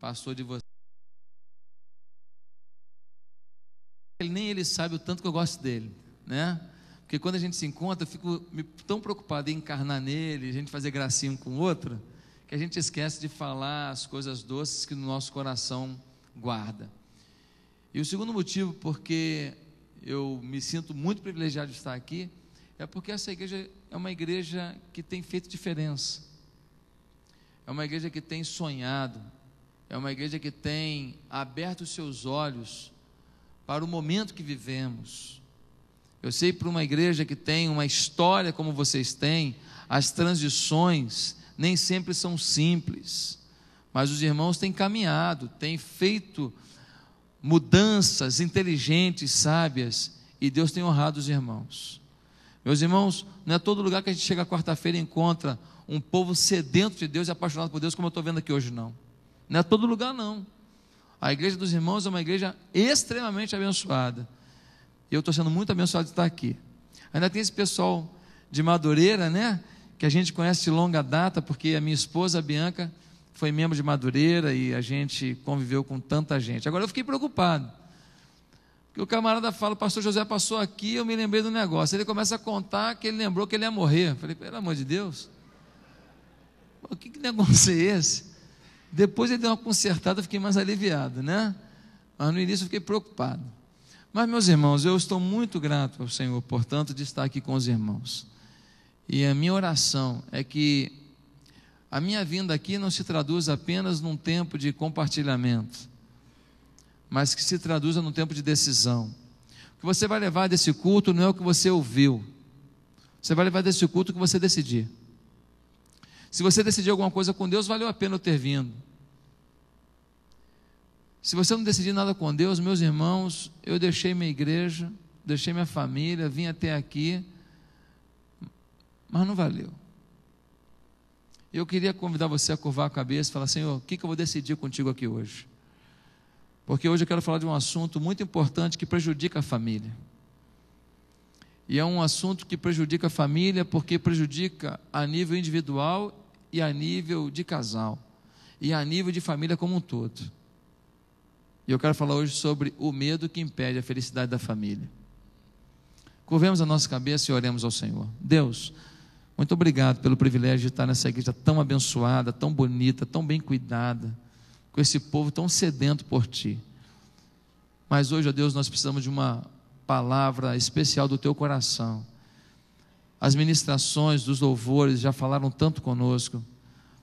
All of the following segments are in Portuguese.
pastor de vocês. Nem ele sabe o tanto que eu gosto dele, né? Porque quando a gente se encontra, eu fico tão preocupado em encarnar nele, a gente fazer gracinha um com o outro, que a gente esquece de falar as coisas doces que no nosso coração guarda. E o segundo motivo porque eu me sinto muito privilegiado de estar aqui, é porque essa igreja é uma igreja que tem feito diferença, é uma igreja que tem sonhado, é uma igreja que tem aberto os seus olhos para o momento que vivemos. Eu sei, para uma igreja que tem uma história como vocês têm, as transições nem sempre são simples, mas os irmãos têm caminhado, têm feito mudanças inteligentes, sábias, e Deus tem honrado os irmãos. Meus irmãos, não é todo lugar que a gente chega quarta-feira e encontra um povo sedento de Deus e apaixonado por Deus, como eu estou vendo aqui hoje, não. Não é todo lugar, não. A igreja dos irmãos é uma igreja extremamente abençoada, e eu estou sendo muito abençoado de estar aqui. Ainda tem esse pessoal de Madureira, né, que a gente conhece de longa data, porque a minha esposa, a Bianca, foi membro de Madureira, e a gente conviveu com tanta gente. Agora eu fiquei preocupado, porque o camarada fala: o pastor José passou aqui, eu me lembrei do negócio. Ele começa a contar que ele lembrou que ele ia morrer. Eu falei: pelo amor de Deus, que negócio é esse? Depois ele deu uma consertada, eu fiquei mais aliviado, né? Mas no início eu fiquei preocupado. Mas, meus irmãos, eu estou muito grato ao Senhor, portanto, de estar aqui com os irmãos. E a minha oração é que a minha vinda aqui não se traduza apenas num tempo de compartilhamento, mas que se traduza num tempo de decisão. O que você vai levar desse culto não é o que você ouviu, você vai levar desse culto o que você decidir. Se você decidir alguma coisa com Deus, valeu a pena eu ter vindo. Se você não decidir nada com Deus, meus irmãos, eu deixei minha igreja, deixei minha família, vim até aqui, mas não valeu. Eu queria convidar você a curvar a cabeça e falar: Senhor, o que eu vou decidir contigo aqui hoje? Porque hoje eu quero falar de um assunto muito importante que prejudica a família. E é um assunto que prejudica a família porque prejudica a nível individual e a nível de casal, e a nível de família como um todo. E eu quero falar hoje sobre o medo que impede a felicidade da família. Curvemos a nossa cabeça e oremos ao Senhor. Deus, muito obrigado pelo privilégio de estar nessa igreja tão abençoada, tão bonita, tão bem cuidada, com esse povo tão sedento por Ti. Mas hoje, ó Deus, nós precisamos de uma palavra especial do Teu coração. As ministrações dos louvores já falaram tanto conosco,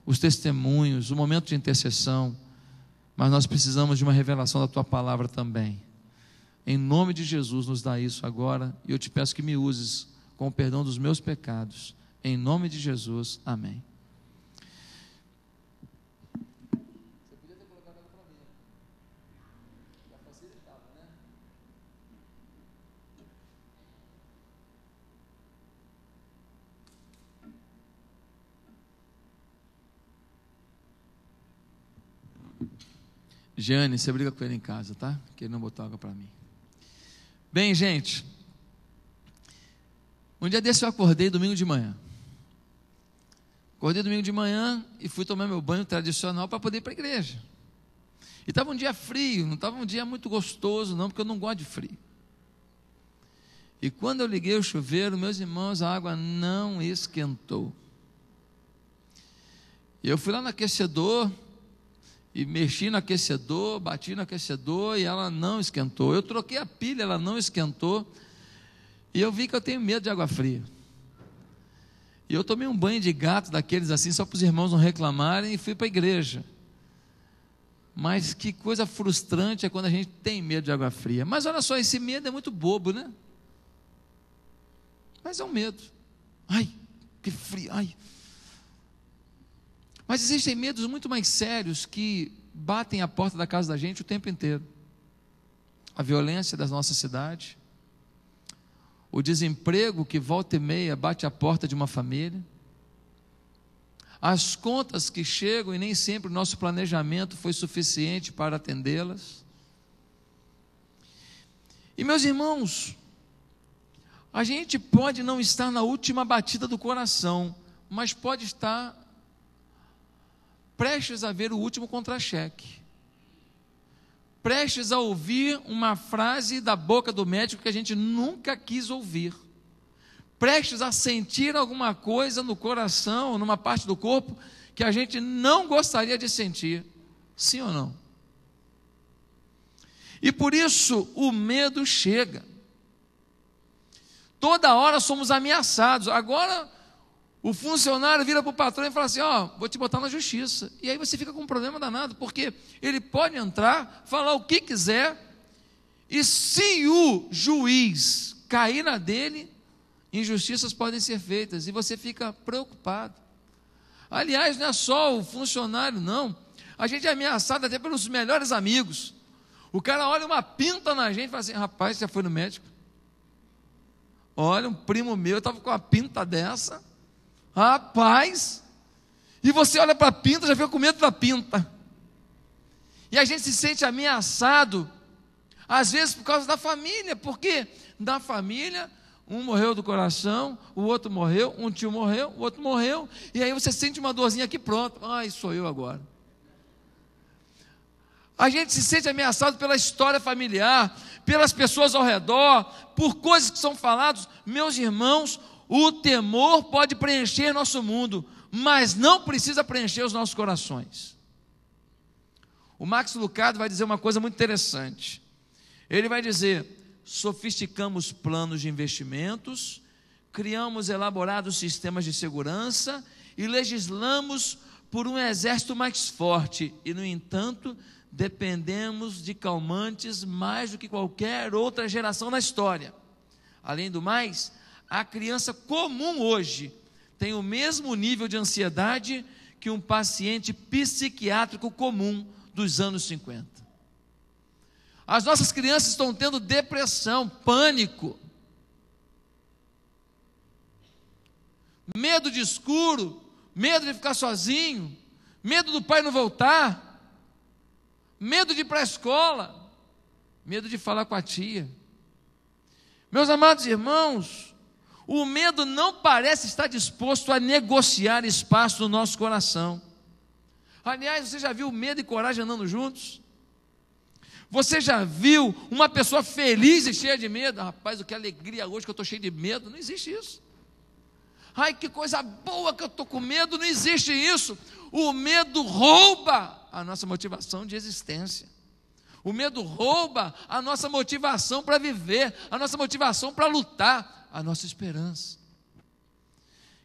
os testemunhos, o momento de intercessão, mas nós precisamos de uma revelação da Tua palavra também. Em nome de Jesus, nos dá isso agora, e eu te peço que me uses com o perdão dos meus pecados. Em nome de Jesus, amém. Você podia ter colocado algo para mim. Já facilitava, né? Jane, você briga com ele em casa, tá? Que ele não botou água para mim. Bem, gente, um dia desse eu acordei domingo de manhã. Acordei domingo de manhã e fui tomar meu banho tradicional para poder ir para a igreja. E estava um dia frio, não estava um dia muito gostoso não, porque eu não gosto de frio. E quando eu liguei o chuveiro, meus irmãos, a água não esquentou. E eu fui lá no aquecedor e mexi no aquecedor, bati no aquecedor e ela não esquentou. Eu troquei a pilha, ela não esquentou. E eu vi que eu tenho medo de água fria. E eu tomei um banho de gato daqueles assim, só para os irmãos não reclamarem, e fui para a igreja. Mas que coisa frustrante é quando a gente tem medo de água fria. Mas olha só, esse medo é muito bobo, né? Mas é um medo. Ai, que frio, ai. Mas existem medos muito mais sérios que batem a porta da casa da gente o tempo inteiro. A violência da nossa cidade, o desemprego que volta e meia bate a porta de uma família, as contas que chegam e nem sempre o nosso planejamento foi suficiente para atendê-las. E meus irmãos, a gente pode não estar na última batida do coração, mas pode estar prestes a ver o último contra-cheque. prestes a ouvir uma frase da boca do médico que a gente nunca quis ouvir, prestes a sentir alguma coisa no coração, numa parte do corpo, que a gente não gostaria de sentir, sim ou não? E por isso o medo chega, toda hora somos ameaçados. Agora o funcionário vira para o patrão e fala assim: ó, vou te botar na justiça. E aí você fica com um problema danado, porque ele pode entrar, falar o que quiser, e se o juiz cair na dele, injustiças podem ser feitas, e você fica preocupado. Aliás, não é só o funcionário, não. A gente é ameaçado até pelos melhores amigos. O cara olha uma pinta na gente e fala assim: rapaz, você já foi no médico? Olha, um primo meu estava com uma pinta dessa. Rapaz, e você olha para a pinta, já fica com medo da pinta. E a gente se sente ameaçado, às vezes por causa da família, porque da família, um morreu do coração, o outro morreu, um tio morreu, o outro morreu, e aí você sente uma dorzinha aqui, pronto, ai, sou eu agora. A gente se sente ameaçado pela história familiar, pelas pessoas ao redor, por coisas que são faladas. Meus irmãos, o temor pode preencher nosso mundo, mas não precisa preencher os nossos corações. O Max Lucado vai dizer uma coisa muito interessante. Ele vai dizer: sofisticamos planos de investimentos, criamos elaborados sistemas de segurança e legislamos por um exército mais forte, e no entanto dependemos de calmantes mais do que qualquer outra geração na história. Além do mais, a criança comum hoje tem o mesmo nível de ansiedade que um paciente psiquiátrico comum dos anos 50. As nossas crianças estão tendo depressão, pânico, medo de escuro, medo de ficar sozinho, medo do pai não voltar, medo de ir para a escola, medo de falar com a tia. Meus amados irmãos, o medo não parece estar disposto a negociar espaço no nosso coração. Aliás, você já viu medo e coragem andando juntos? Você já viu uma pessoa feliz e cheia de medo? Rapaz, que alegria hoje que eu estou cheio de medo. Não existe isso. Ai, que coisa boa que eu estou com medo. Não existe isso. O medo rouba a nossa motivação de existência. O medo rouba a nossa motivação para viver, a nossa motivação para lutar, a nossa esperança.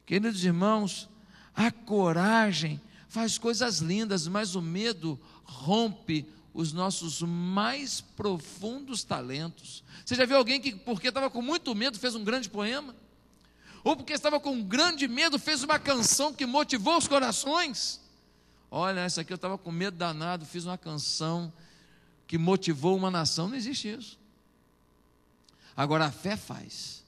Queridos irmãos, a coragem faz coisas lindas, mas o medo rompe os nossos mais profundos talentos. Você já viu alguém que, porque estava com muito medo, fez um grande poema? Ou porque estava com um grande medo, fez uma canção que motivou os corações? Olha, essa aqui eu estava com medo danado, fiz uma canção que motivou uma nação. Não existe isso. Agora a fé faz,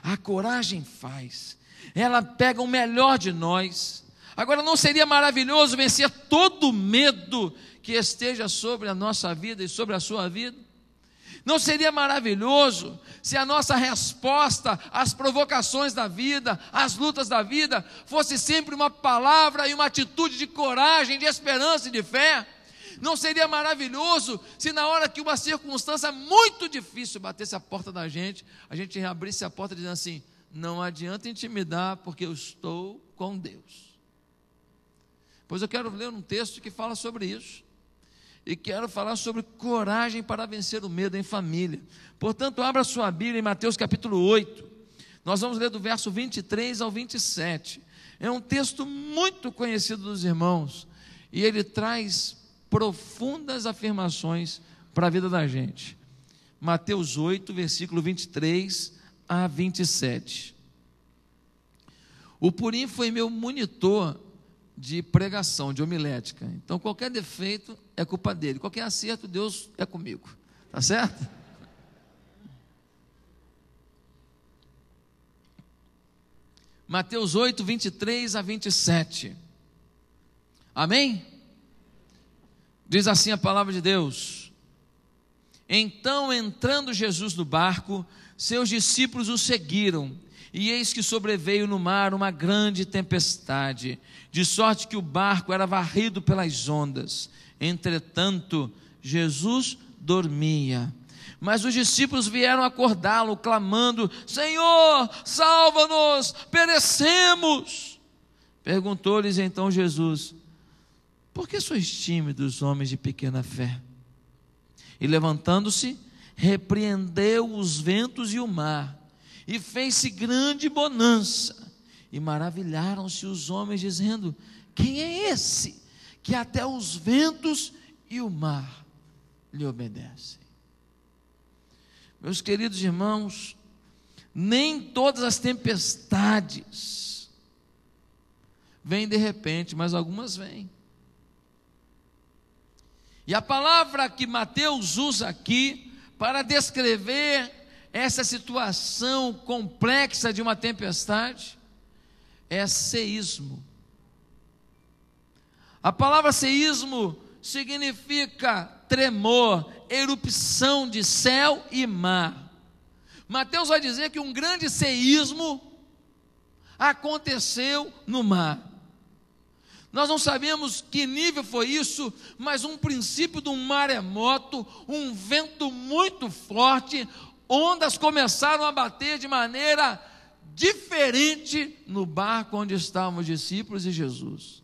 a coragem faz, ela pega o melhor de nós. Agora, não seria maravilhoso vencer todo medo que esteja sobre a nossa vida e sobre a sua vida? Não seria maravilhoso se a nossa resposta às provocações da vida, às lutas da vida, fosse sempre uma palavra e uma atitude de coragem, de esperança e de fé? Não seria maravilhoso se na hora que uma circunstância muito difícil batesse a porta da gente, a gente abrisse a porta dizendo assim: não adianta intimidar, porque eu estou com Deus. Pois eu quero ler um texto que fala sobre isso, e quero falar sobre coragem para vencer o medo em família. Portanto, abra sua Bíblia em Mateus capítulo 8, nós vamos ler do verso 23 ao 27, é um texto muito conhecido dos irmãos, e ele traz profundas afirmações para a vida da gente. Mateus 8, versículo 23 a 27. O Purim foi meu monitor de pregação, de homilética. Então qualquer defeito é culpa dele, qualquer acerto, Deus é comigo, tá certo? Mateus 8, 23 a 27. Amém? Diz assim a palavra de Deus: então, entrando Jesus no barco, seus discípulos o seguiram, e eis que sobreveio no mar uma grande tempestade, de sorte que o barco era varrido pelas ondas. Entretanto, Jesus dormia. Mas os discípulos vieram acordá-lo, clamando: Senhor, salva-nos, perecemos. Perguntou-lhes então Jesus: por que sois tímidos, homens de pequena fé? E levantando-se, repreendeu os ventos e o mar, e fez-se grande bonança. E maravilharam-se os homens, dizendo: quem é esse, que até os ventos e o mar lhe obedecem? Meus queridos irmãos, nem todas as tempestades vêm de repente, mas algumas vêm. E a palavra que Mateus usa aqui para descrever essa situação complexa de uma tempestade é seísmo. A palavra seísmo significa tremor, erupção de céu e mar. Mateus vai dizer que um grande seísmo aconteceu no mar. Nós não sabemos que nível foi isso, mas um princípio de um maremoto, um vento muito forte, ondas começaram a bater de maneira diferente no barco onde estavam os discípulos e Jesus.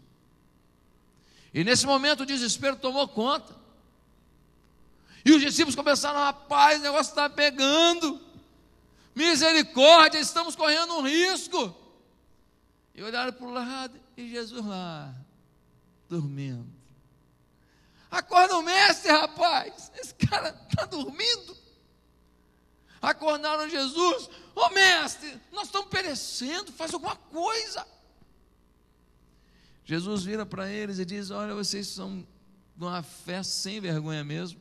E nesse momento o desespero tomou conta. E os discípulos começaram: rapaz, o negócio está pegando, misericórdia, estamos correndo um risco. E olharam para o lado e Jesus lá, dormindo. Acorda o mestre, rapaz, esse cara está dormindo. Acordaram Jesus: ô mestre, nós estamos perecendo, faz alguma coisa. Jesus vira para eles e diz: olha, vocês são de uma fé sem vergonha mesmo.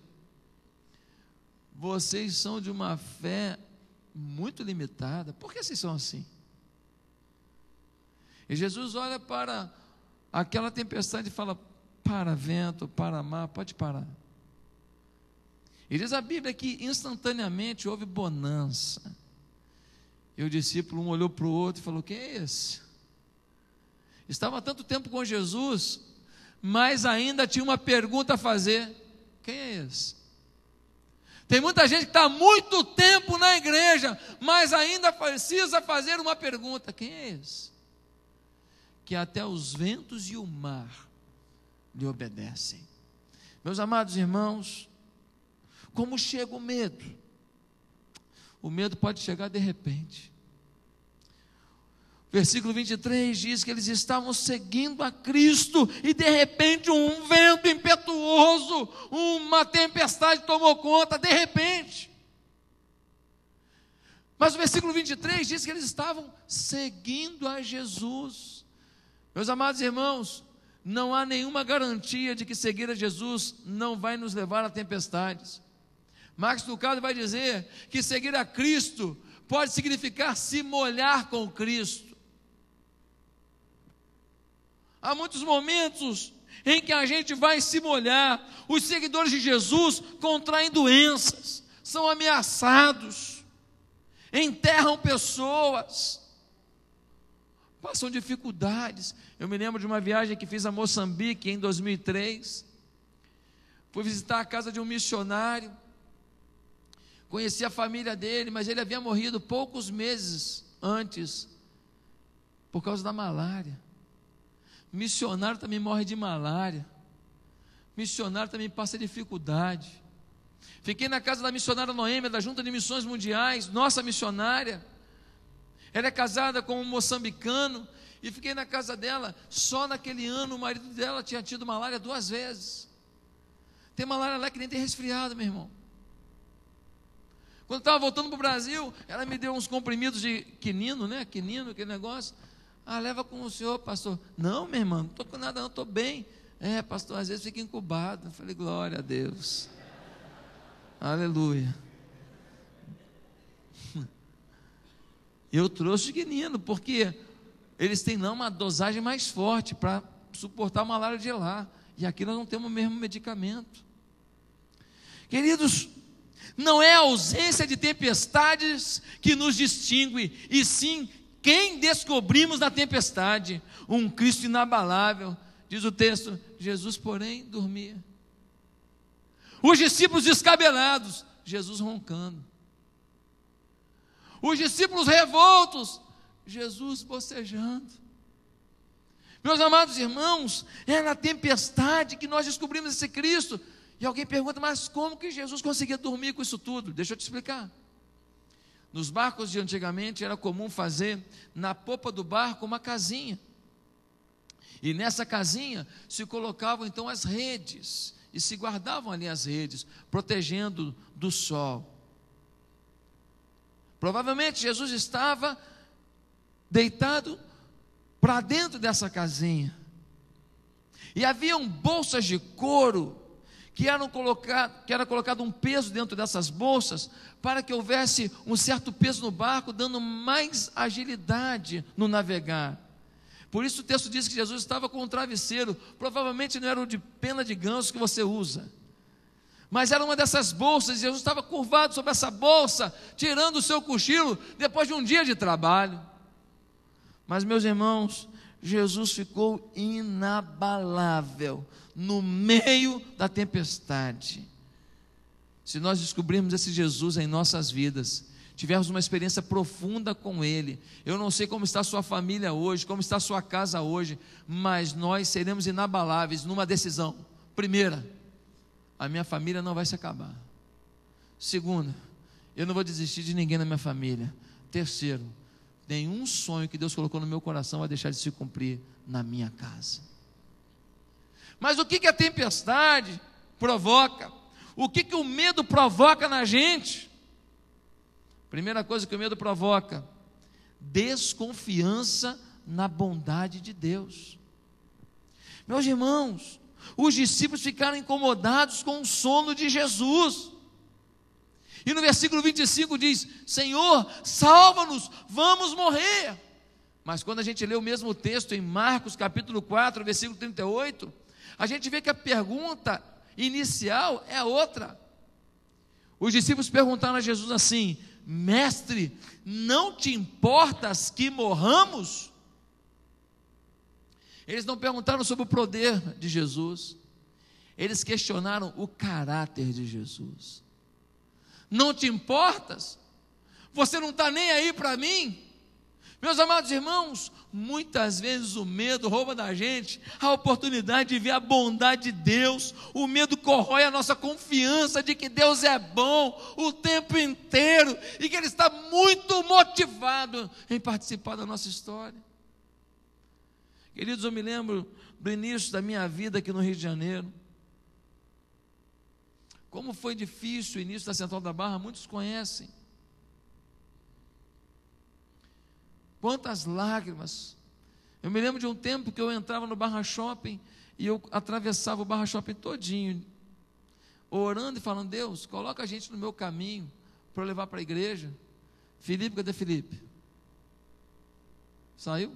Vocês são de uma fé muito limitada. Por que vocês são assim? E Jesus olha para aquela tempestade e fala: para vento, para mar, pode parar. E diz a Bíblia que instantaneamente houve bonança. E o discípulo um olhou para o outro e falou: quem é esse? Estava há tanto tempo com Jesus, mas ainda tinha uma pergunta a fazer: quem é esse? Tem muita gente que está há muito tempo na igreja, mas ainda precisa fazer uma pergunta: quem é esse? Que até os ventos e o mar lhe obedecem. Meus amados irmãos, como chega o medo? O medo pode chegar de repente. Versículo 23 diz que eles estavam seguindo a Cristo e de repente um vento impetuoso, uma tempestade tomou conta, de repente. Mas o versículo 23 diz que eles estavam seguindo a Jesus. Meus amados irmãos, não há nenhuma garantia de que seguir a Jesus não vai nos levar a tempestades. Max Lucado vai dizer que seguir a Cristo pode significar se molhar com Cristo. Há muitos momentos em que a gente vai se molhar. Os seguidores de Jesus contraem doenças, são ameaçados, enterram pessoas, passam dificuldades. Eu me lembro de uma viagem que fiz a Moçambique em 2003. Fui visitar a casa de um missionário, conheci a família dele, mas ele havia morrido poucos meses antes por causa da malária. Missionário também morre de malária, missionário também passa dificuldade. Fiquei na casa da missionária Noêmia, da Junta de Missões Mundiais, nossa missionária. Ela é casada com um moçambicano, e fiquei na casa dela. Só naquele ano o marido dela tinha tido malária 2 vezes. Tem malária lá que nem tem resfriado, meu irmão. Quando estava voltando para o Brasil, ela me deu uns comprimidos de quinino, né? Quinino, aquele negócio. Ah, leva com o senhor, pastor. Não, meu irmão, não estou com nada, não, estou bem. É, pastor, às vezes fica incubado. Eu falei: glória a Deus. Aleluia. Eu trouxe quinino, porque eles têm não uma dosagem mais forte para suportar a malária de lá. E aqui nós não temos o mesmo medicamento. Queridos, não é a ausência de tempestades que nos distingue, e sim quem descobrimos na tempestade. Um Cristo inabalável. Diz o texto: Jesus, porém, dormia. Os discípulos descabelados, Jesus roncando. Os discípulos revoltos, Jesus bocejando. Meus amados irmãos, é na tempestade que nós descobrimos esse Cristo. E alguém pergunta, mas como que Jesus conseguia dormir com isso tudo? Deixa eu te explicar. Nos barcos de antigamente era comum fazer na popa do barco uma casinha. E nessa casinha se colocavam então as redes, e se guardavam ali as redes, protegendo do sol. Provavelmente Jesus estava deitado para dentro dessa casinha. E haviam bolsas de couro que era colocado um peso dentro dessas bolsas para que houvesse um certo peso no barco, dando mais agilidade no navegar. Por isso o texto diz que Jesus estava com um travesseiro, provavelmente não era o de pena de ganso que você usa, mas era uma dessas bolsas, e Jesus estava curvado sobre essa bolsa, tirando o seu cochilo, depois de um dia de trabalho. Mas meus irmãos, Jesus ficou inabalável, no meio da tempestade. Se nós descobrirmos esse Jesus em nossas vidas, tivermos uma experiência profunda com Ele, eu não sei como está a sua família hoje, como está a sua casa hoje, mas nós seremos inabaláveis numa decisão. Primeira, a minha família não vai se acabar. Segunda, eu não vou desistir de ninguém na minha família. Terceiro, nenhum sonho que Deus colocou no meu coração vai deixar de se cumprir na minha casa. Mas o que a tempestade provoca? O que o medo provoca na gente? Primeira coisa que o medo provoca: desconfiança na bondade de Deus. Meus irmãos, os discípulos ficaram incomodados com o sono de Jesus. E no versículo 25 diz: Senhor, salva-nos, vamos morrer. Mas quando a gente lê o mesmo texto em Marcos capítulo 4, versículo 38, a gente vê que a pergunta inicial é outra. Os discípulos perguntaram a Jesus assim: Mestre, não te importas que morramos? Eles não perguntaram sobre o poder de Jesus, eles questionaram o caráter de Jesus. Não te importas? Você não está nem aí para mim? Meus amados irmãos, muitas vezes o medo rouba da gente a oportunidade de ver a bondade de Deus. O medo corrói a nossa confiança de que Deus é bom o tempo inteiro e que Ele está muito motivado em participar da nossa história. Queridos, eu me lembro do início da minha vida aqui no Rio de Janeiro. Como foi difícil o início da Central da Barra, muitos conhecem. Quantas lágrimas. Eu me lembro de um tempo que eu entrava no Barra Shopping e eu atravessava o Barra Shopping todinho, orando e falando: Deus, coloca a gente no meu caminho para eu levar para a igreja. Felipe, cadê Felipe? Saiu?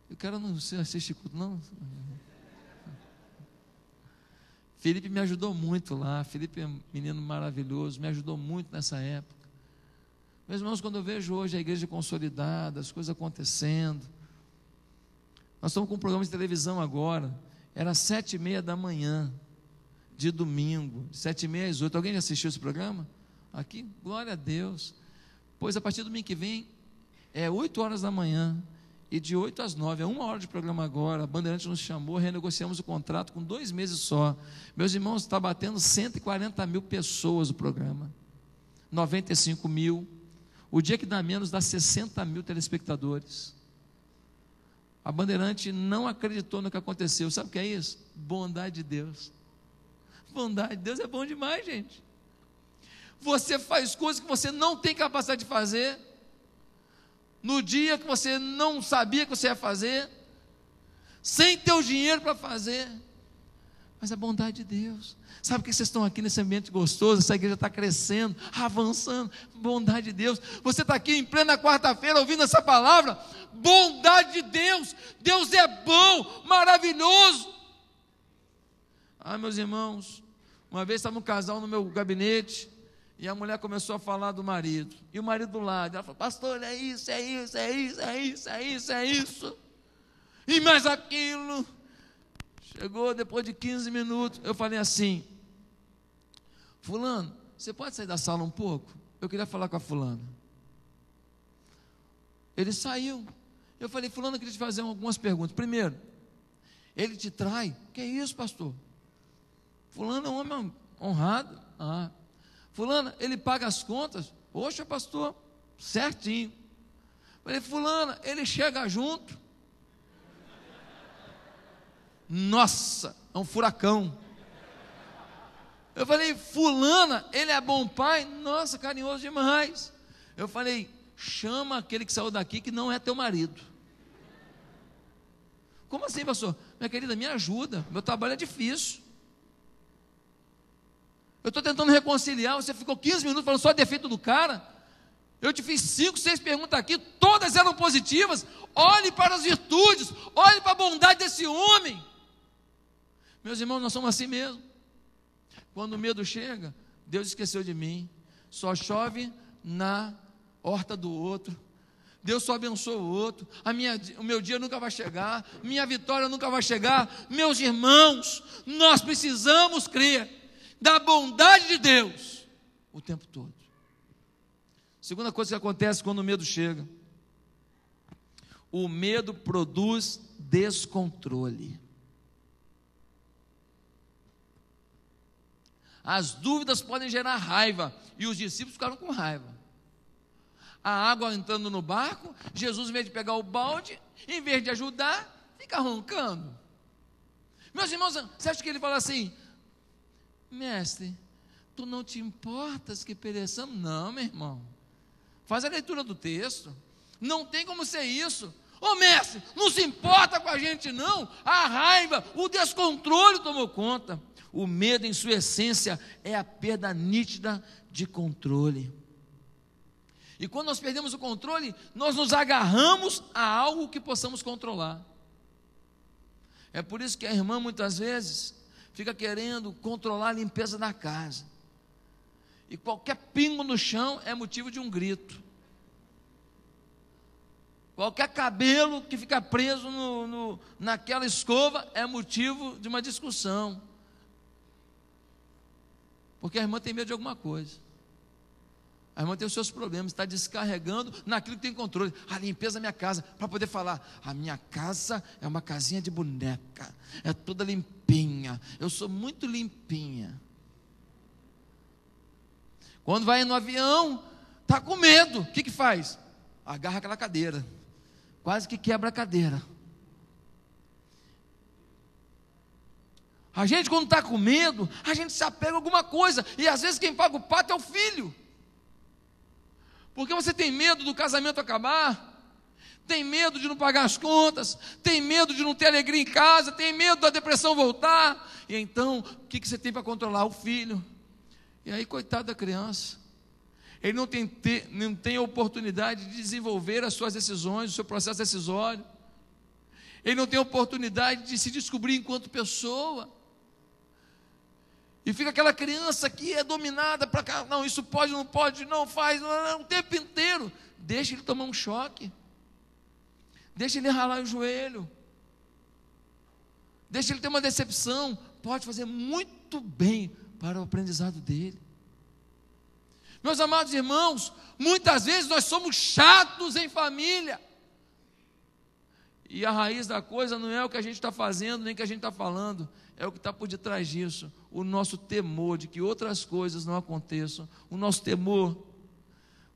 Eu quero não assistir culto, não. Felipe me ajudou muito lá. Felipe é um menino maravilhoso, me ajudou muito nessa época. Meus irmãos, quando eu vejo hoje a igreja consolidada, as coisas acontecendo, nós estamos com um programa de televisão agora, era 7h30 da manhã, de domingo, de 7h30 às 8h. Alguém já assistiu esse programa? Aqui, glória a Deus. Pois a partir do domingo que vem, é 8h da manhã, e de 8 às 9, é 1 hora de programa agora. A Bandeirantes nos chamou, renegociamos o contrato com 2 meses só. Meus irmãos, está batendo 140 mil pessoas o programa, 95 mil. O dia que dá menos, dá 60 mil telespectadores. A Bandeirante não acreditou no que aconteceu. Sabe o que é isso? Bondade de Deus. Bondade de Deus é bom demais, gente. Você faz coisas que você não tem capacidade de fazer, no dia que você não sabia que você ia fazer, sem ter o dinheiro para fazer, mas a bondade de Deus. Sabe por que vocês estão aqui nesse ambiente gostoso? Essa igreja está crescendo, avançando, bondade de Deus. Você está aqui em plena quarta-feira ouvindo essa palavra, bondade de Deus. Deus é bom, maravilhoso. Meus irmãos, uma vez estava um casal no meu gabinete, e a mulher começou a falar do marido, e o marido do lado, ela falou: pastor, é isso, é isso, é isso, é isso, é isso, é isso, e mais aquilo. Chegou depois de 15 minutos, eu falei assim: fulano, você pode sair da sala um pouco? Eu queria falar com a fulana. Ele saiu. Eu falei, fulano, eu queria te fazer algumas perguntas. Primeiro, ele te trai? Que é isso, pastor? Fulano é um homem honrado. Fulano, ele paga as contas? Poxa, pastor, certinho. Eu falei, fulana, ele chega junto? Nossa, é um furacão. Eu falei, fulana, ele é bom pai? Nossa, carinhoso demais. Eu falei, chama aquele que saiu daqui que não é teu marido. Como assim, pastor? Minha querida, me ajuda, meu trabalho é difícil. Eu estou tentando reconciliar, você ficou 15 minutos falando só defeito do cara. Eu te fiz 5, 6 perguntas aqui, todas eram positivas. Olhe para as virtudes, olhe para a bondade desse homem. Meus irmãos, nós somos assim mesmo. Quando o medo chega, Deus esqueceu de mim. Só chove na horta do outro. Deus só abençoa o outro. O meu dia nunca vai chegar. Minha vitória nunca vai chegar. Meus irmãos, nós precisamos crer da bondade de Deus o tempo todo. Segunda coisa que acontece quando o medo chega: o medo produz descontrole. As dúvidas podem gerar raiva, e os discípulos ficaram com raiva. A água entrando no barco, Jesus, em vez de pegar o balde, em vez de ajudar, fica roncando. Meus irmãos, você acha que ele fala assim: mestre, tu não te importas que pereçamos? Não, meu irmão, faz a leitura do texto, não tem como ser isso. Ô mestre, não se importa com a gente não. A raiva, o descontrole tomou conta. O medo, em sua essência, é a perda nítida de controle. E quando nós perdemos o controle, nós nos agarramos a algo que possamos controlar. É por isso que a irmã, muitas vezes, fica querendo controlar a limpeza da casa. E qualquer pingo no chão é motivo de um grito. Qualquer cabelo que fica preso naquela escova é motivo de uma discussão. Porque a irmã tem medo de alguma coisa. A irmã tem os seus problemas, está descarregando naquilo que tem controle. A limpeza da minha casa, para poder falar: a minha casa é uma casinha de boneca, é toda limpinha, eu sou muito limpinha. Quando vai no avião, está com medo, o que faz? Agarra aquela cadeira, quase que quebra a cadeira. A gente, quando está com medo, a gente se apega a alguma coisa, e às vezes quem paga o pato é o filho. Porque você tem medo do casamento acabar, tem medo de não pagar as contas, tem medo de não ter alegria em casa, tem medo da depressão voltar. E então, o que você tem para controlar? O filho. E aí, coitado da criança, ele não tem a oportunidade de desenvolver as suas decisões, o seu processo decisório. Ele não tem a oportunidade de se descobrir enquanto pessoa. E fica aquela criança que é dominada para cá, não, isso pode, não pode, não faz, não, o tempo inteiro. Deixa ele tomar um choque, deixa ele ralar o joelho, deixa ele ter uma decepção, pode fazer muito bem para o aprendizado dele. Meus amados irmãos, muitas vezes nós somos chatos em família, e a raiz da coisa não é o que a gente está fazendo, nem o que a gente está falando, é o que está por detrás disso, o nosso temor de que outras coisas não aconteçam, o nosso temor.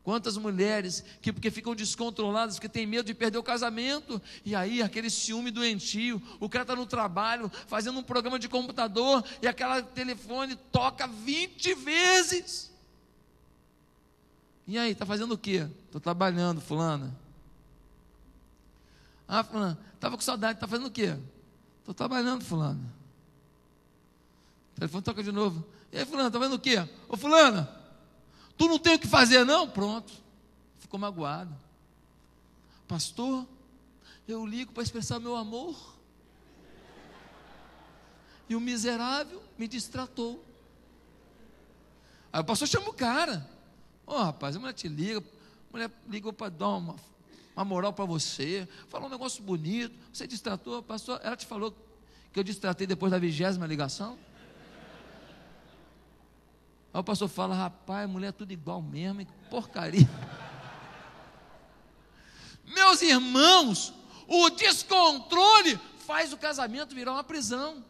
Quantas mulheres que porque ficam descontroladas, porque tem medo de perder o casamento, e aí aquele ciúme doentio, o cara está no trabalho, fazendo um programa de computador, e aquela telefone toca 20 vezes, e aí, está fazendo o quê? Estou trabalhando, fulana. Ah, fulana, estava com saudade, está fazendo o quê? Estou trabalhando, fulana. O telefone toca de novo. E aí, fulana, está fazendo o quê? Ô, fulana, tu não tem o que fazer não? Pronto, ficou magoado. Pastor, eu ligo para expressar meu amor, e o miserável me distratou. Aí o pastor chama o cara: rapaz, a mulher te liga, a mulher ligou para dar uma moral para você, falou um negócio bonito, você distratou, pastor, ela te falou que eu distratei depois da 20ª ligação? Aí o pastor fala: rapaz, mulher é tudo igual mesmo, que porcaria. Meus irmãos, o descontrole faz o casamento virar uma prisão.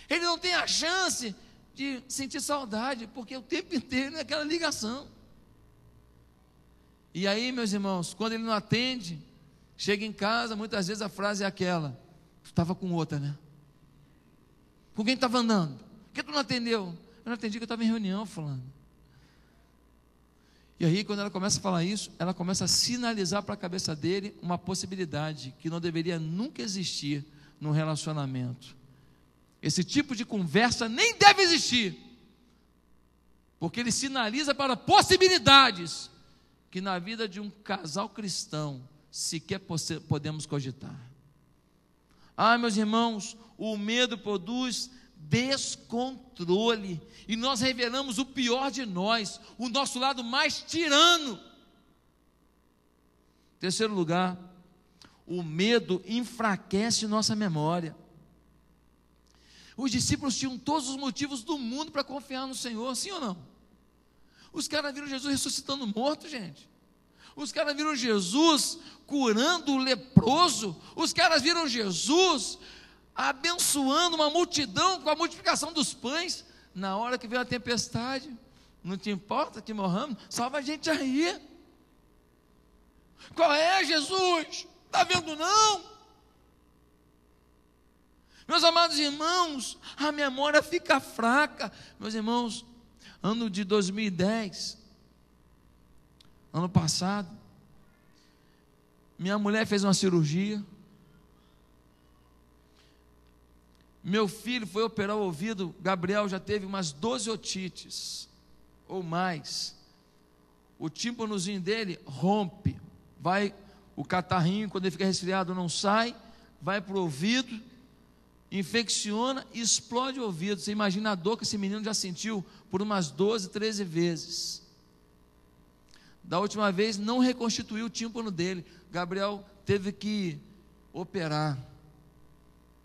Ele não tem a chance de sentir saudade, porque o tempo inteiro é aquela ligação. E aí, meus irmãos, quando ele não atende, chega em casa, muitas vezes a frase é aquela: estava com outra, né? Com quem estava andando? Por que tu não atendeu? Eu não atendi, que eu estava em reunião, fulano. E aí, quando ela começa a falar isso, ela começa a sinalizar para a cabeça dele uma possibilidade que não deveria nunca existir num relacionamento. Esse tipo de conversa nem deve existir, porque ele sinaliza para possibilidades que na vida de um casal cristão sequer podemos cogitar. Meus irmãos, o medo produz descontrole, e nós revelamos o pior de nós, o nosso lado mais tirano. Terceiro lugar, o medo enfraquece nossa memória. Os discípulos tinham todos os motivos do mundo para confiar no Senhor, sim ou não? Os caras viram Jesus ressuscitando morto, gente. Os caras viram Jesus curando o leproso. Os caras viram Jesus abençoando uma multidão com a multiplicação dos pães. Na hora que veio a tempestade, não te importa que morramos, salva a gente aí. Qual é, Jesus? Está vendo não? Meus amados irmãos, a memória fica fraca. Meus irmãos, ano de 2010, ano passado, minha mulher fez uma cirurgia. Meu filho foi operar o ouvido. Gabriel já teve umas 12 otites ou mais. O tímpanozinho dele rompe, vai o catarrinho, quando ele fica resfriado não sai, vai para o ouvido, infecciona e explode o ouvido. Você imagina a dor que esse menino já sentiu por umas 12, 13 vezes. Da última vez não reconstituiu o tímpano dele. Gabriel teve que operar.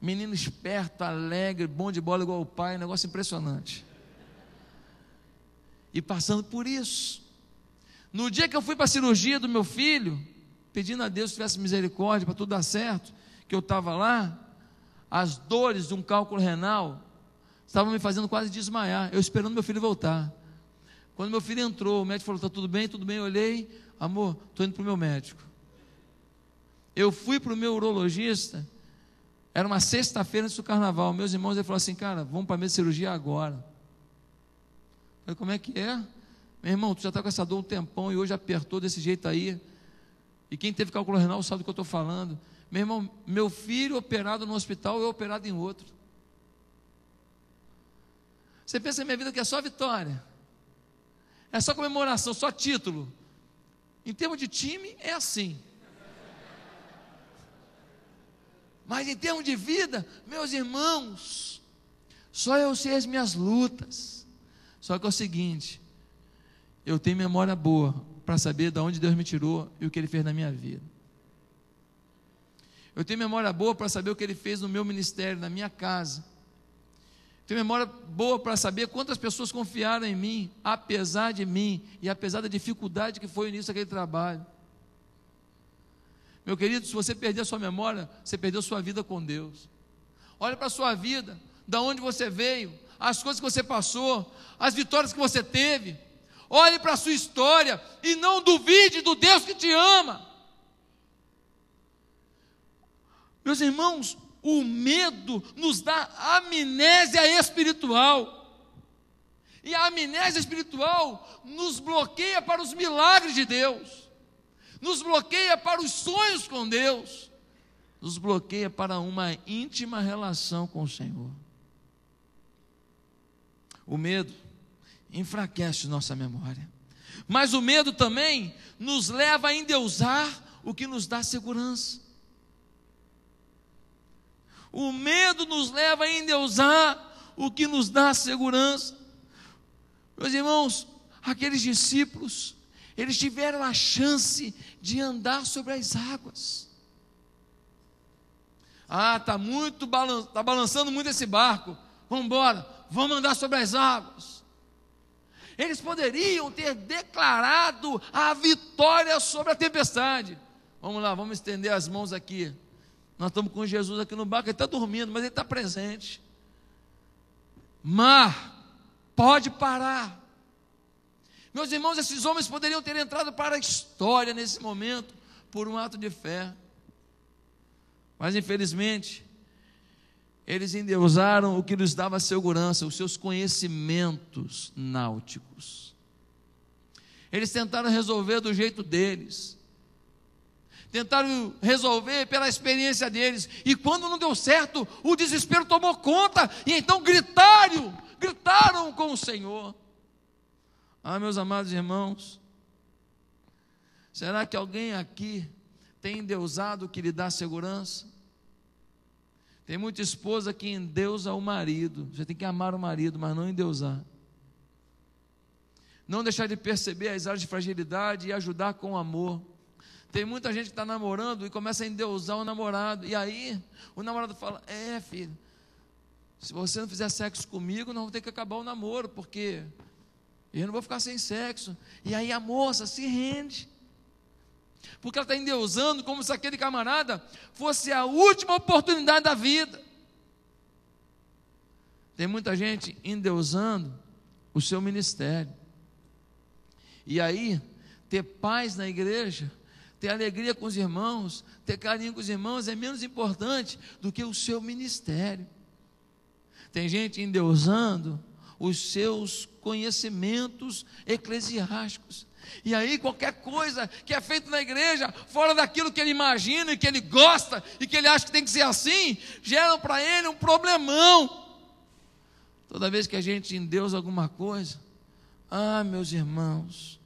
Menino esperto, alegre, bom de bola igual o pai, negócio impressionante. E passando por isso. No dia que eu fui para a cirurgia do meu filho, pedindo a Deus que tivesse misericórdia para tudo dar certo, que eu estava lá, as dores de um cálculo renal estavam me fazendo quase desmaiar, eu esperando meu filho voltar. Quando meu filho entrou, o médico falou: está tudo bem? Tudo bem. Eu olhei: amor, estou indo para o meu médico. Eu fui para o meu urologista, era uma sexta-feira antes do carnaval. Meus irmãos, ele falou assim: cara, vamos para a mesa de cirurgia agora. Eu falei: como é que é? Meu irmão, tu já está com essa dor um tempão e hoje apertou desse jeito aí. E quem teve cálculo renal sabe do que eu estou falando. Meu irmão, meu filho operado no hospital, eu operado em outro. Você pensa na minha vida que é só vitória, é só comemoração, só título. Em termos de time, é assim. Mas em termos de vida, meus irmãos, só eu sei as minhas lutas. Só que é o seguinte: eu tenho memória boa para saber de onde Deus me tirou e o que Ele fez na minha vida. Eu tenho memória boa para saber o que Ele fez no meu ministério, na minha casa. Tenho memória boa para saber quantas pessoas confiaram em mim, apesar de mim e apesar da dificuldade que foi o início daquele trabalho. Meu querido, se você perder a sua memória, você perdeu sua vida com Deus. Olha para a sua vida, da onde você veio, as coisas que você passou, as vitórias que você teve. Olhe para a sua história e não duvide do Deus que te ama. Meus irmãos, o medo nos dá amnésia espiritual. E a amnésia espiritual nos bloqueia para os milagres de Deus, nos bloqueia para os sonhos com Deus, nos bloqueia para uma íntima relação com o Senhor. O medo enfraquece nossa memória, mas o medo também nos leva a endeusar o que nos dá segurança. O medo nos leva a endeusar o que nos dá segurança. Meus irmãos, aqueles discípulos, eles tiveram a chance de andar sobre as águas. Está balançando muito esse barco. Vamos embora, vamos andar sobre as águas. Eles poderiam ter declarado a vitória sobre a tempestade. Vamos lá, vamos estender as mãos aqui. Nós estamos com Jesus aqui no barco, ele está dormindo, mas ele está presente. Mar, pode parar. Meus irmãos, esses homens poderiam ter entrado para a história nesse momento, por um ato de fé. Mas infelizmente, eles endeusaram o que lhes dava segurança, os seus conhecimentos náuticos. Eles tentaram resolver do jeito deles, tentaram resolver pela experiência deles, e quando não deu certo, o desespero tomou conta, e então gritaram com o Senhor. Ah, meus amados irmãos, será que alguém aqui tem endeusado o que lhe dá segurança? Tem muita esposa que endeusa o marido. Você tem que amar o marido, mas não endeusar. Não deixar de perceber as áreas de fragilidade e ajudar com amor. Tem muita gente que está namorando e começa a endeusar o namorado. E aí o namorado fala: filho, se você não fizer sexo comigo, nós vamos ter que acabar o namoro, porque eu não vou ficar sem sexo. E aí a moça se rende, porque ela está endeusando como se aquele camarada fosse a última oportunidade da vida. Tem muita gente endeusando o seu ministério. E aí, ter paz na igreja, ter alegria com os irmãos, ter carinho com os irmãos é menos importante do que o seu ministério. Tem gente endeusando os seus conhecimentos eclesiásticos. E aí qualquer coisa que é feita na igreja, fora daquilo que ele imagina e que ele gosta e que ele acha que tem que ser assim, geram para ele um problemão. Toda vez que a gente endeusa alguma coisa, meus irmãos,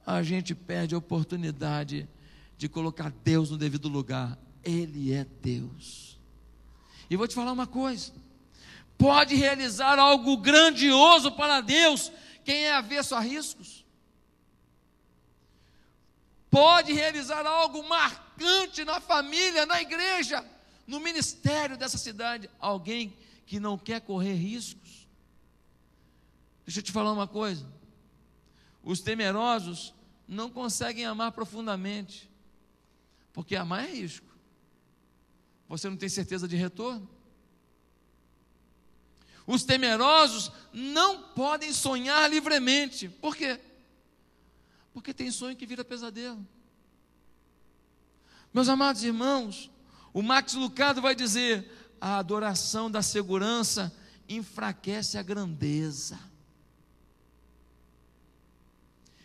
a gente perde a oportunidade de colocar Deus no devido lugar. Ele é Deus. E vou te falar uma coisa: pode realizar algo grandioso para Deus quem é avesso a riscos. Pode realizar algo marcante na família, na igreja, no ministério dessa cidade, alguém que não quer correr riscos. Deixa eu te falar uma coisa: os temerosos não conseguem amar profundamente, porque amar é risco. Você não tem certeza de retorno. Os temerosos não podem sonhar livremente. Por quê? Porque tem sonho que vira pesadelo. Meus amados irmãos, o Max Lucado vai dizer: a adoração da segurança enfraquece a grandeza.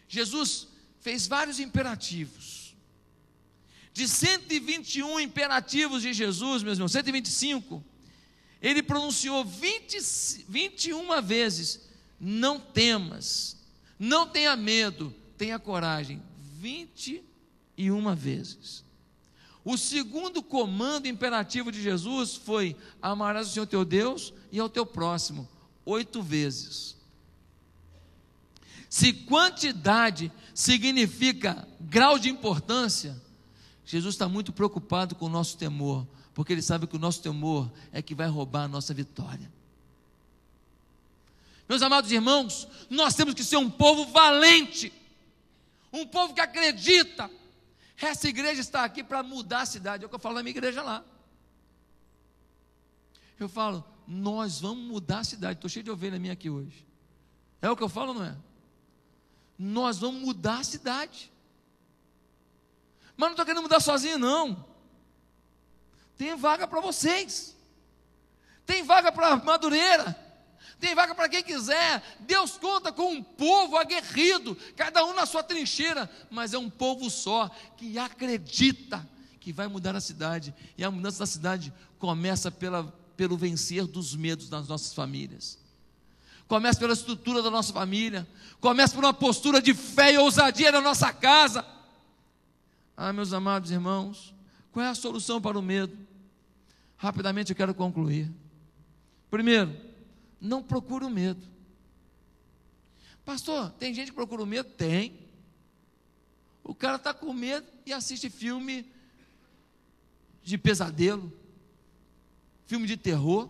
Jesus fez vários imperativos. De 121 imperativos de Jesus, meus irmãos, 125, ele pronunciou 21 vezes: não temas, não tenha medo, tenha coragem. 21 vezes. O segundo comando imperativo de Jesus foi: amarás o Senhor teu Deus e ao teu próximo. 8 vezes. Se quantidade significa grau de importância, Jesus está muito preocupado com o nosso temor, porque Ele sabe que o nosso temor é que vai roubar a nossa vitória. Meus amados irmãos, nós temos que ser um povo valente, um povo que acredita. Essa igreja está aqui para mudar a cidade. É o que eu falo na minha igreja lá. Eu falo: nós vamos mudar a cidade. Estou cheio de ovelha minha aqui hoje. É o que eu falo ou não é? Nós vamos mudar a cidade. Mas não estou querendo mudar sozinho, não. Tem vaga para vocês. Tem vaga para Madureira. Tem vaga para quem quiser. Deus conta com um povo aguerrido, cada um na sua trincheira, mas é um povo só, que acredita que vai mudar a cidade. E a mudança da cidade começa pelo vencer dos medos das nossas famílias. Começa pela estrutura da nossa família. Começa por uma postura de fé e ousadia na nossa casa. Meus amados irmãos, qual é a solução para o medo? Rapidamente eu quero concluir. Primeiro, não procure o medo. Pastor, tem gente que procura o medo? Tem. O cara está com medo e assiste filme de pesadelo, filme de terror.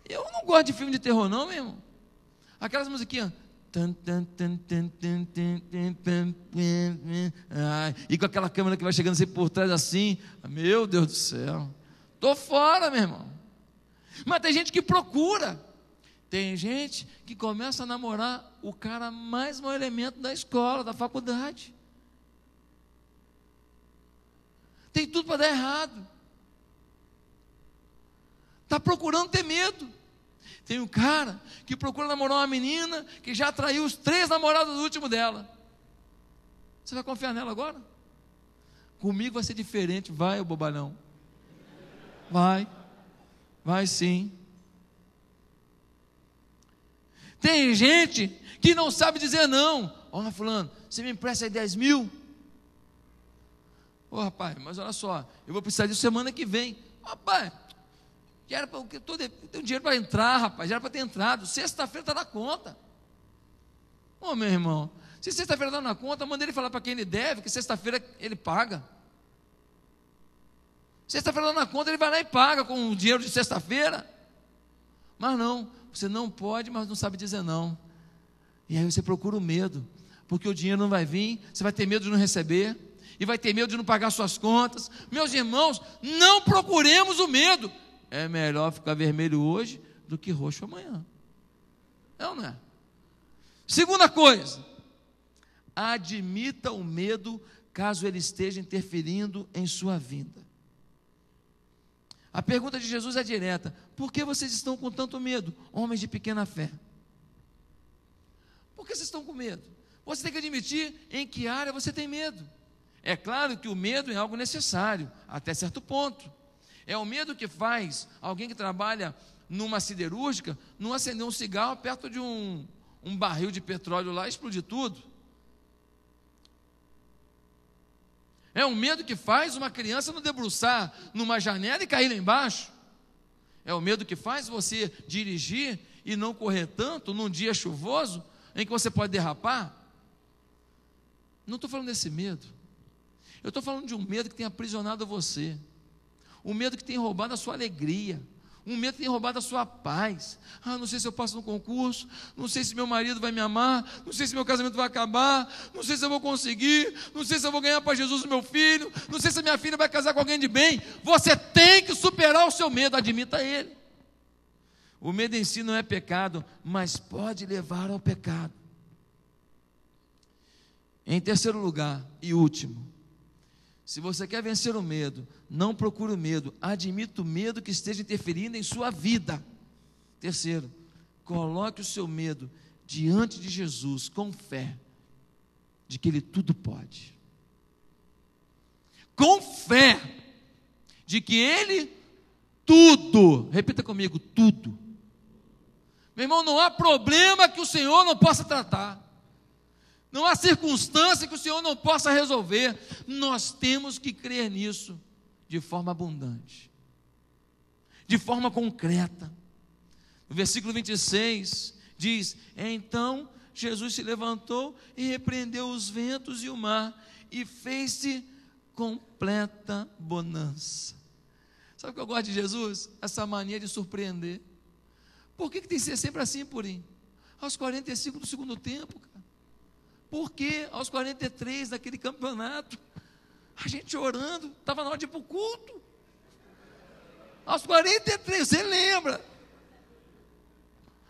Eu não gosto de filme de terror não, meu irmão. Aquelas musiquinhas, E com aquela câmera que vai chegando assim por trás assim, meu Deus do céu, estou fora, meu irmão. Mas tem gente que procura, tem gente que começa a namorar o cara mais mau elemento da escola, da faculdade. Tem tudo para dar errado. Está procurando ter medo. Tem um cara que procura namorar uma menina que já traiu os 3 namorados do último dela. Você vai confiar nela agora? Comigo vai ser diferente, vai, ô bobalhão. Vai sim. Tem gente que não sabe dizer não. Ó, fulano, você me empresta aí 10 mil? Ô rapaz, mas olha só, eu vou precisar disso semana que vem. Rapaz, já era para eu tenho dinheiro para entrar, rapaz, já era para ter entrado. Sexta-feira está na conta. Ô meu irmão, se sexta-feira está na conta, manda ele falar para quem ele deve, que sexta-feira ele paga. Sexta-feira está na conta, ele vai lá e paga com o dinheiro de sexta-feira. Mas não, você não pode, mas não sabe dizer não. E aí você procura o medo, porque o dinheiro não vai vir, você vai ter medo de não receber, e vai ter medo de não pagar suas contas. Meus irmãos, não procuremos o medo. É melhor ficar vermelho hoje do que roxo amanhã. É ou não é? Segunda coisa, admita o medo caso ele esteja interferindo em sua vida. A pergunta de Jesus é direta: por que vocês estão com tanto medo, homens de pequena fé? Por que vocês estão com medo? Você tem que admitir em que área você tem medo. É claro que o medo é algo necessário, até certo ponto. É o medo que faz alguém que trabalha numa siderúrgica não acender um cigarro perto de um barril de petróleo lá e explodir tudo. É o medo que faz uma criança não debruçar numa janela e cair lá embaixo. É o medo que faz você dirigir e não correr tanto num dia chuvoso em que você pode derrapar. Não estou falando desse medo. Eu estou falando de um medo que tem aprisionado você. Um medo que tem roubado a sua alegria. Um medo que tem roubado a sua paz. Não sei se eu passo no concurso, não sei se meu marido vai me amar, não sei se meu casamento vai acabar, não sei se eu vou conseguir, não sei se eu vou ganhar para Jesus o meu filho, não sei se a minha filha vai casar com alguém de bem. Você tem que superar o seu medo, admita ele. O medo em si não é pecado, mas pode levar ao pecado. Em terceiro lugar e último, se você quer vencer o medo, não procure o medo, admita o medo que esteja interferindo em sua vida. Terceiro, coloque o seu medo diante de Jesus com fé, de que Ele tudo pode. Com fé, de que Ele tudo, repita comigo, tudo. Meu irmão, não há problema que o Senhor não possa tratar. Não há circunstância que o Senhor não possa resolver. Nós temos que crer nisso de forma abundante, de forma concreta. No versículo 26 diz: então Jesus se levantou e repreendeu os ventos e o mar, e fez-se completa bonança. Sabe o que eu gosto de Jesus? Essa mania de surpreender. Por que tem que ser sempre assim, Purim? Aos 45 do segundo tempo, cara. Por que aos 43 daquele campeonato, a gente orando, estava na hora de ir para o culto? Aos 43, você lembra?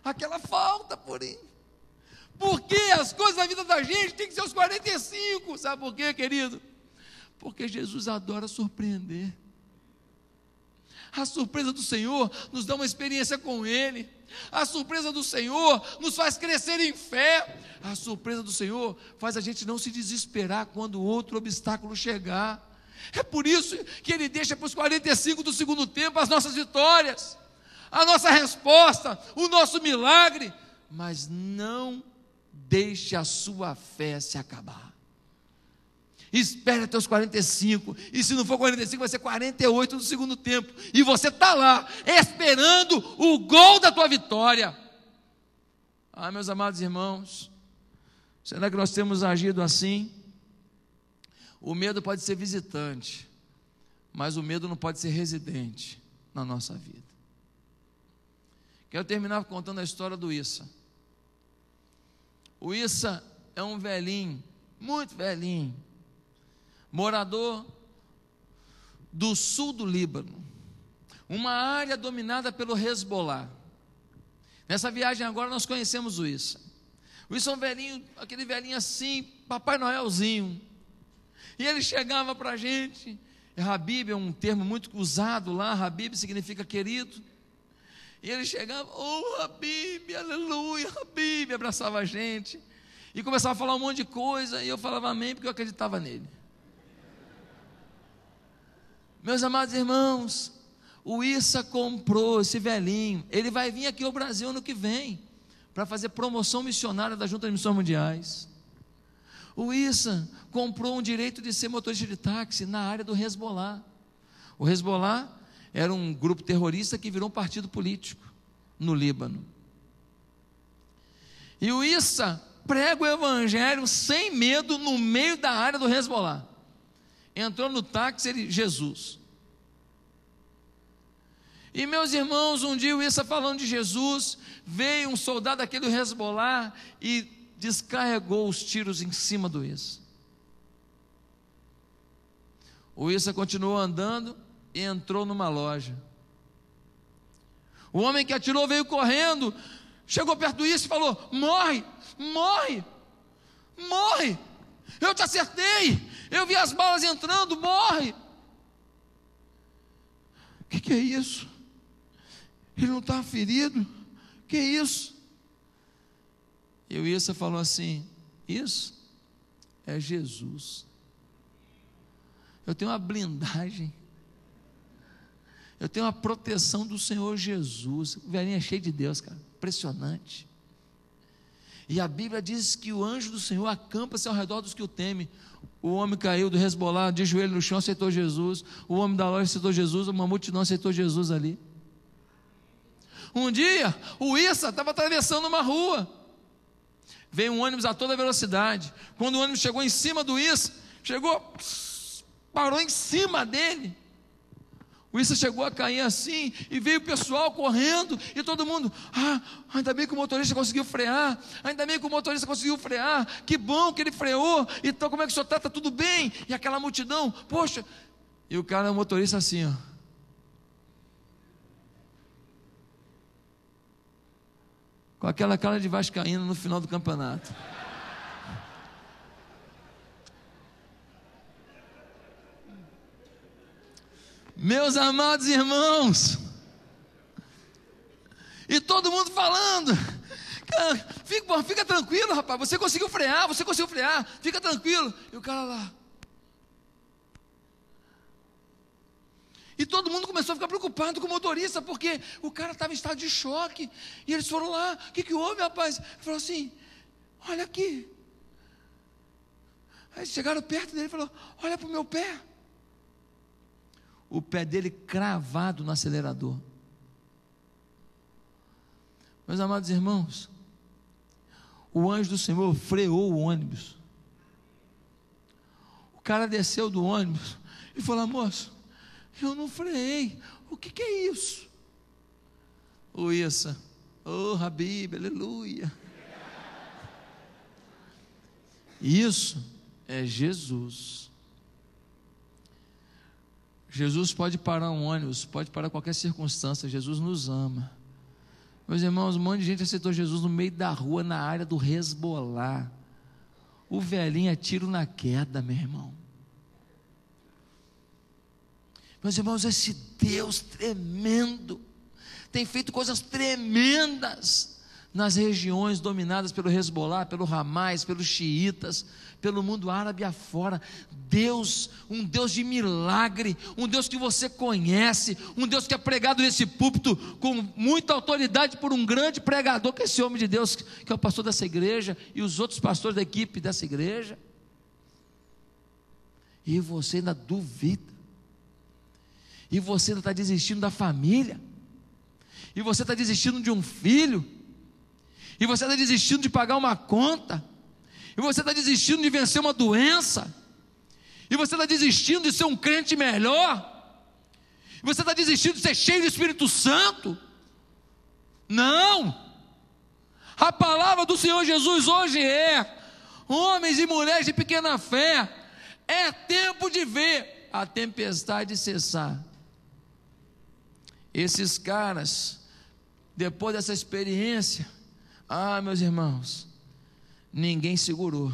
Aquela falta, porém. Por que as coisas da vida da gente tem que ser aos 45? Sabe por quê, querido? Porque Jesus adora surpreender. A surpresa do Senhor nos dá uma experiência com Ele. A surpresa do Senhor nos faz crescer em fé. A surpresa do Senhor faz a gente não se desesperar quando outro obstáculo chegar. É por isso que Ele deixa para os 45 do segundo tempo as nossas vitórias, a nossa resposta, o nosso milagre. Mas não deixe a sua fé se acabar. Espere até os 45, e se não for 45, vai ser 48 no segundo tempo, e você está lá, esperando o gol da tua vitória. Meus amados irmãos, será que nós temos agido assim? O medo pode ser visitante, mas o medo não pode ser residente na nossa vida. Quero terminar contando a história do Issa. O Issa é um velhinho, muito velhinho, morador do sul do Líbano, uma área dominada pelo Hezbollah. Nessa viagem agora nós conhecemos o Issa. O Issa é um velhinho, aquele velhinho assim, Papai Noelzinho. E ele chegava para a gente, Habib é um termo muito usado lá, Habib significa querido. E ele chegava, oh Habib, aleluia, Habib, abraçava a gente. E começava a falar um monte de coisa, e eu falava amém, porque eu acreditava nele. Meus amados irmãos, o Issa comprou esse velhinho, ele vai vir aqui ao Brasil ano que vem, para fazer promoção missionária da Junta de Missões Mundiais. O Issa comprou um direito de ser motorista de táxi na área do Hezbollah. O Hezbollah era um grupo terrorista que virou um partido político no Líbano. E o Issa prega o evangelho sem medo no meio da área do Hezbollah. Entrou no táxi, ele, Jesus. E meus irmãos, um dia o Issa falando de Jesus, veio um soldado daquele do Hezbollah e descarregou os tiros em cima do Issa. O Issa continuou andando e entrou numa loja. O homem que atirou veio correndo, chegou perto do Issa e falou: morre, morre, morre, eu te acertei, eu vi as balas entrando, morre. O que é isso? Ele não está ferido? Que é isso? E o Issa falou assim: isso é Jesus. Eu tenho uma blindagem, eu tenho uma proteção do Senhor Jesus. O velhinho é cheio de Deus, cara, impressionante. E a Bíblia diz que o anjo do Senhor acampa-se ao redor dos que o temem. O homem caiu do Hezbollah, de joelho no chão, aceitou Jesus. O homem da loja aceitou Jesus, uma multidão aceitou Jesus ali. Um dia, o Issa estava atravessando uma rua, veio um ônibus a toda velocidade. Quando o ônibus chegou em cima do Issa, parou em cima dele. O Issa chegou a cair assim, e veio o pessoal correndo, e todo mundo, ainda bem que o motorista conseguiu frear, ainda bem que o motorista conseguiu frear, que bom que ele freou, então como é que o senhor está? Está tudo bem? E aquela multidão, poxa, e o cara, o motorista assim, ó, com aquela cara de vascaíno no final do campeonato. Meus amados irmãos, e todo mundo falando, fica tranquilo, rapaz, você conseguiu frear, fica tranquilo. E o cara lá, e todo mundo começou a ficar preocupado com o motorista, porque o cara estava em estado de choque. E eles foram lá: o que houve, rapaz? Ele falou assim: olha aqui. Aí chegaram perto dele e falou: olha para o meu pé. O pé dele cravado no acelerador. Meus amados irmãos, o anjo do Senhor freou o ônibus. O cara desceu do ônibus e falou: moço, eu não freiei, o que é isso? O Issa, oh Habib, aleluia. Isso é Jesus. Jesus pode parar um ônibus, pode parar qualquer circunstância. Jesus nos ama. Meus irmãos, um monte de gente aceitou Jesus no meio da rua, na área do Hezbollah. O velhinho é tiro na queda, meu irmão. Meus irmãos, esse Deus tremendo tem feito coisas tremendas nas regiões dominadas pelo Hezbollah, pelo Hamas, pelos xiitas, pelo mundo árabe afora. Deus, um Deus de milagre, um Deus que você conhece, um Deus que é pregado nesse púlpito com muita autoridade por um grande pregador, que é esse homem de Deus, que é o pastor dessa igreja, e os outros pastores da equipe dessa igreja. E você ainda duvida, e você ainda está desistindo da família, e você está desistindo de um filho, e você está desistindo de pagar uma conta, e você está desistindo de vencer uma doença, e você está desistindo de ser um crente melhor, e você está desistindo de ser cheio do Espírito Santo. Não, A palavra do Senhor Jesus hoje é: homens e mulheres de pequena fé, é tempo de ver a tempestade cessar. Esses caras, depois dessa experiência, meus irmãos, ninguém segurou.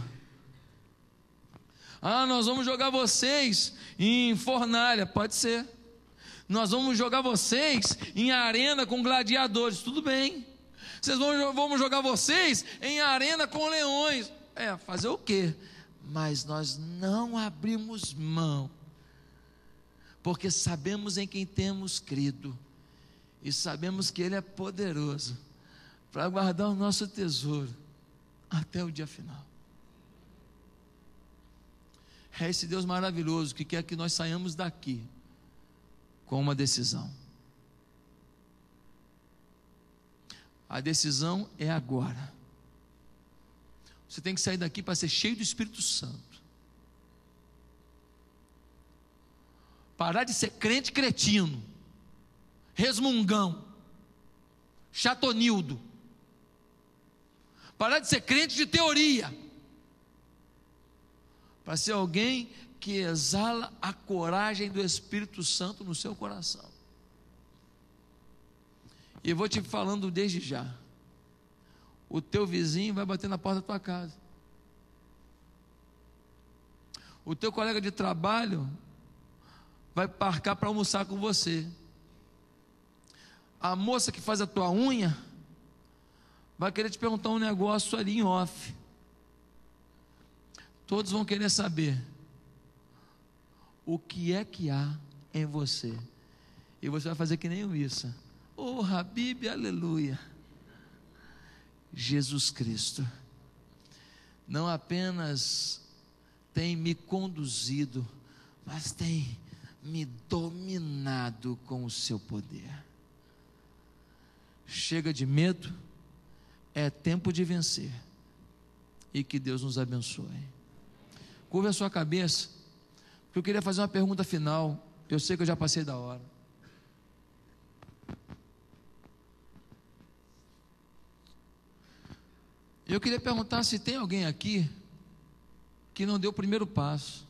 Nós vamos jogar vocês em fornalha, pode ser. Nós vamos jogar vocês em arena com gladiadores, tudo bem. Vamos jogar vocês em arena com leões. Fazer o quê? Mas nós não abrimos mão, porque sabemos em quem temos crido, e sabemos que Ele é poderoso para guardar o nosso tesouro até o dia final. É esse Deus maravilhoso que quer que nós saiamos daqui com uma decisão. A decisão é agora. Você tem que sair daqui para ser cheio do Espírito Santo. Parar de ser crente cretino, resmungão, chatonildo. Parar de ser crente de teoria, para ser alguém que exala a coragem do Espírito Santo no seu coração. E eu vou te falando desde já: o teu vizinho vai bater na porta da tua casa, o teu colega de trabalho vai parcar para almoçar com você, a moça que faz a tua unha vai querer te perguntar um negócio ali em off. Todos vão querer saber o que é que há em você, e você vai fazer que nem o Issa: oh, Habib, aleluia. Jesus Cristo não apenas tem me conduzido, mas tem me dominado com o seu poder. Chega de medo, é tempo de vencer, e que Deus nos abençoe. Curva a sua cabeça, porque eu queria fazer uma pergunta final. Eu sei que eu já passei da hora. Eu queria perguntar se tem alguém aqui que não deu o primeiro passo.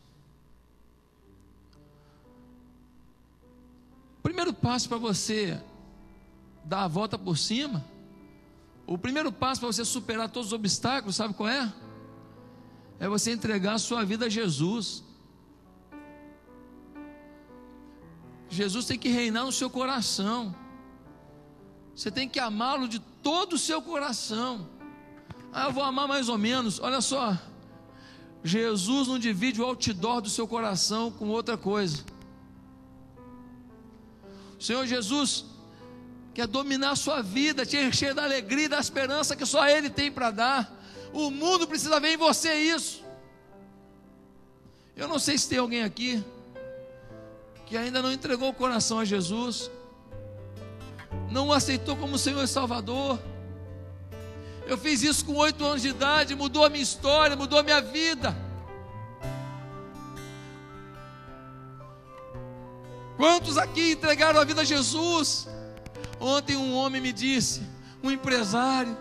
O primeiro passo para você dar a volta por cima, o primeiro passo para você superar todos os obstáculos, sabe qual é? É você entregar a sua vida a Jesus. Jesus tem que reinar no seu coração. Você tem que amá-lo de todo o seu coração. Eu vou amar mais ou menos. Olha só, Jesus não divide o outdoor do seu coração com outra coisa. O Senhor Jesus quer dominar a sua vida, te encher da alegria e da esperança que só Ele tem para dar. O mundo precisa ver em você isso. Eu não sei se tem alguém aqui que ainda não entregou o coração a Jesus, não o aceitou como Senhor e Salvador. Eu fiz isso com 8 anos de idade, mudou a minha história, mudou a minha vida. Quantos aqui entregaram a vida a Jesus? Ontem um homem me disse, um empresário,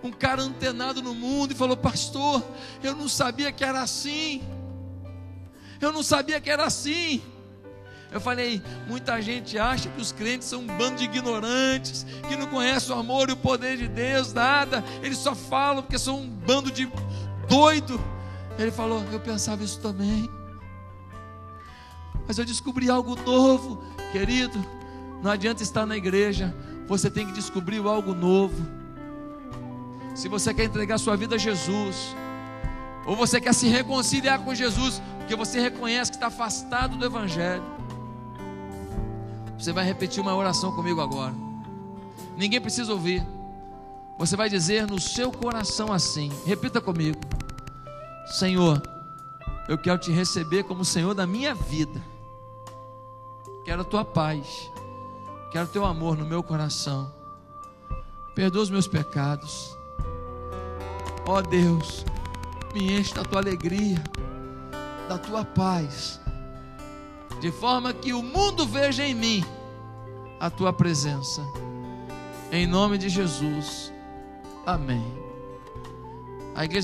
um cara antenado no mundo, e falou: pastor, eu não sabia que era assim. Eu não sabia que era assim. Eu falei: muita gente acha que os crentes são um bando de ignorantes, que não conhecem o amor e o poder de Deus, nada, eles só falam porque são um bando de doido. Ele falou: eu pensava isso também, mas eu descobri algo novo. Querido, não adianta estar na igreja, você tem que descobrir algo novo. Se você quer entregar sua vida a Jesus, ou você quer se reconciliar com Jesus, porque você reconhece que está afastado do Evangelho, você vai repetir uma oração comigo agora. Ninguém precisa ouvir. Você vai dizer no seu coração assim, repita comigo: Senhor, eu quero te receber como Senhor da minha vida. Quero a tua paz, quero o teu amor no meu coração. Perdoa os meus pecados. Ó Deus, me enche da tua alegria, da tua paz, de forma que o mundo veja em mim a tua presença. Em nome de Jesus, Amém. A igreja